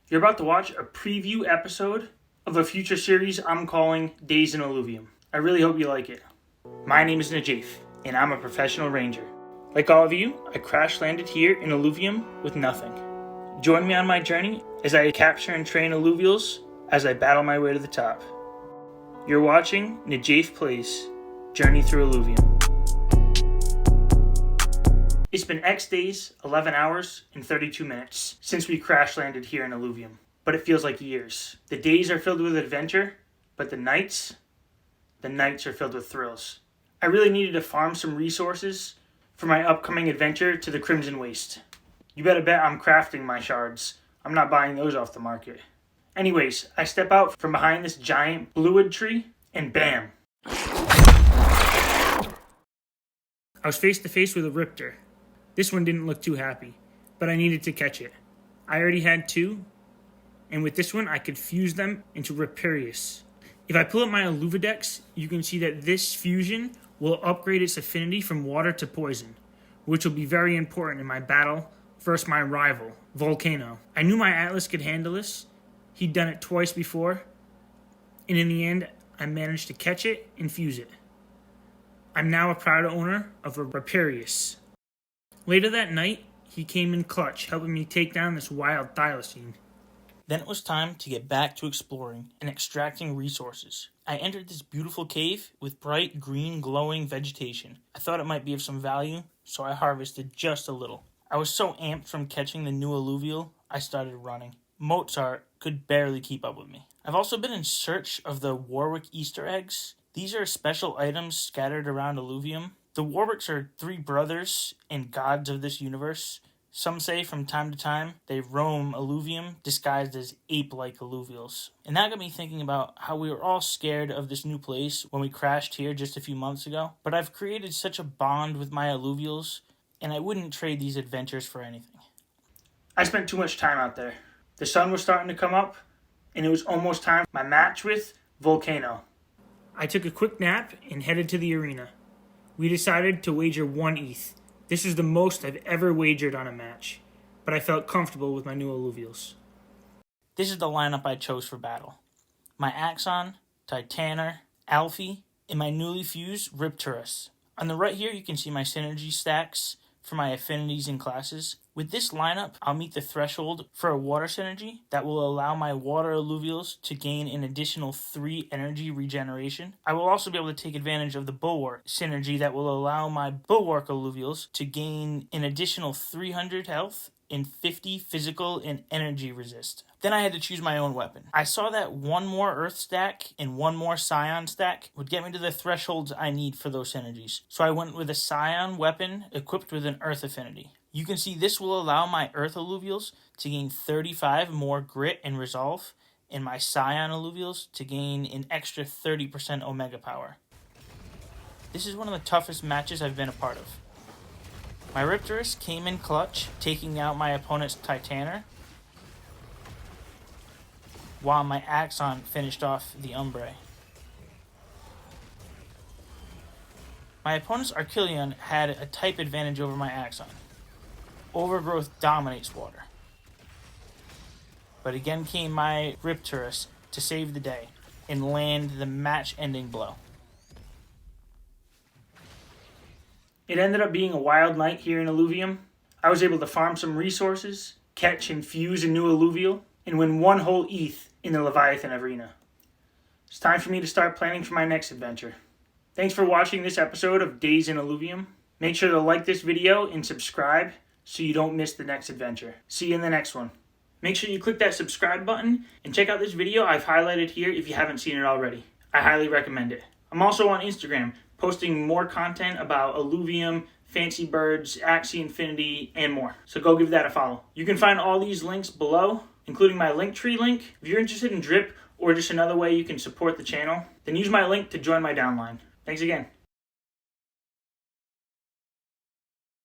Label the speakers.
Speaker 1: You're about to watch a preview episode of a future series I'm calling Days in Illuvium. I really hope you like it. My name is Najaf, and I'm a professional ranger. Like all of you, I crash landed here in Illuvium with nothing. Join me on my journey as I capture and train Illuvials as I battle my way to the top. You're watching Najaf Plays Journey Through Illuvium. It's been X days, 11 hours, and 32 minutes since we crash landed here in Illuvium, but it feels like years. The days are filled with adventure, but the nights are filled with thrills. I really needed to farm some resources for my upcoming adventure to the Crimson Waste. You better bet I'm crafting my shards. I'm not buying those off the market. Anyways, I step out from behind this giant bluewood tree, and bam! I was face to face with a Rypter. This one didn't look too happy, but I needed to catch it. I already had two, and with this one I could fuse them into Rypterus. If I pull up my Illuvidex, you can see that this fusion will upgrade its affinity from water to poison, which will be very important in my battle versus my rival, Volcaino. I knew my Atlas could handle this. He'd done it twice before, and in the end, I managed to catch it and fuse it. I'm now a proud owner of a Rypterus. Later that night, he came in clutch, helping me take down this wild thylacine. Then it was time to get back to exploring and extracting resources. I entered this beautiful cave with bright green glowing vegetation. I thought it might be of some value, so I harvested just a little. I was so amped from catching the new alluvial, I started running. Mozart could barely keep up with me. I've also been in search of the Warwick Easter eggs. These are special items scattered around Illuvium. The Warwicks are three brothers and gods of this universe. Some say from time to time they roam Illuvium disguised as ape-like alluvials. And that got me thinking about how we were all scared of this new place when we crashed here just a few months ago. But I've created such a bond with my alluvials, and I wouldn't trade these adventures for anything. I spent too much time out there. The sun was starting to come up, and it was almost time for my match with Volcaino. I took a quick nap and headed to the arena. We decided to wager 1 ETH. This is the most I've ever wagered on a match, but I felt comfortable with my new alluvials. This is the lineup I chose for battle. My Axon, Titaner, Alfie, and my newly fused Rypterus. On the right here you can see my synergy stacks for my affinities and classes. With this lineup, I'll meet the threshold for a water synergy that will allow my water alluvials to gain an additional 3 energy regeneration. I will also be able to take advantage of the bulwark synergy that will allow my bulwark alluvials to gain an additional 300 health and 50 physical and energy resist. Then I had to choose my own weapon. I saw that 1 more earth stack and 1 more scion stack would get me to the thresholds I need for those synergies. So I went with a scion weapon equipped with an earth affinity. You can see this will allow my earth alluvials to gain 35 more grit and resolve, and my scion alluvials to gain an extra 30% omega power. This is one of the toughest matches I've been a part of. My Rypterus came in clutch, taking out my opponent's Titaner, while my Axon finished off the Umbre. My opponent's Archelion had a type advantage over my Axon. Overgrowth dominates water. But again came my Rypterus to save the day and land the match-ending blow. It ended up being a wild night here in Illuvium. I was able to farm some resources, catch and fuse a new alluvial, and win 1 whole ETH in the Leviathan arena. It's time for me to start planning for my next adventure. Thanks for watching this episode of Days in Illuvium. Make sure to like this video and subscribe so you don't miss the next adventure. See you in the next one. Make sure you click that subscribe button and check out this video I've highlighted here if you haven't seen it already. I highly recommend it. I'm also on Instagram, posting more content about Illuvium, Fancy Birds, Axie Infinity, and more. So go give that a follow. You can find all these links below, including my Linktree link. If you're interested in Drip or just another way you can support the channel, then use my link to join my downline. Thanks again.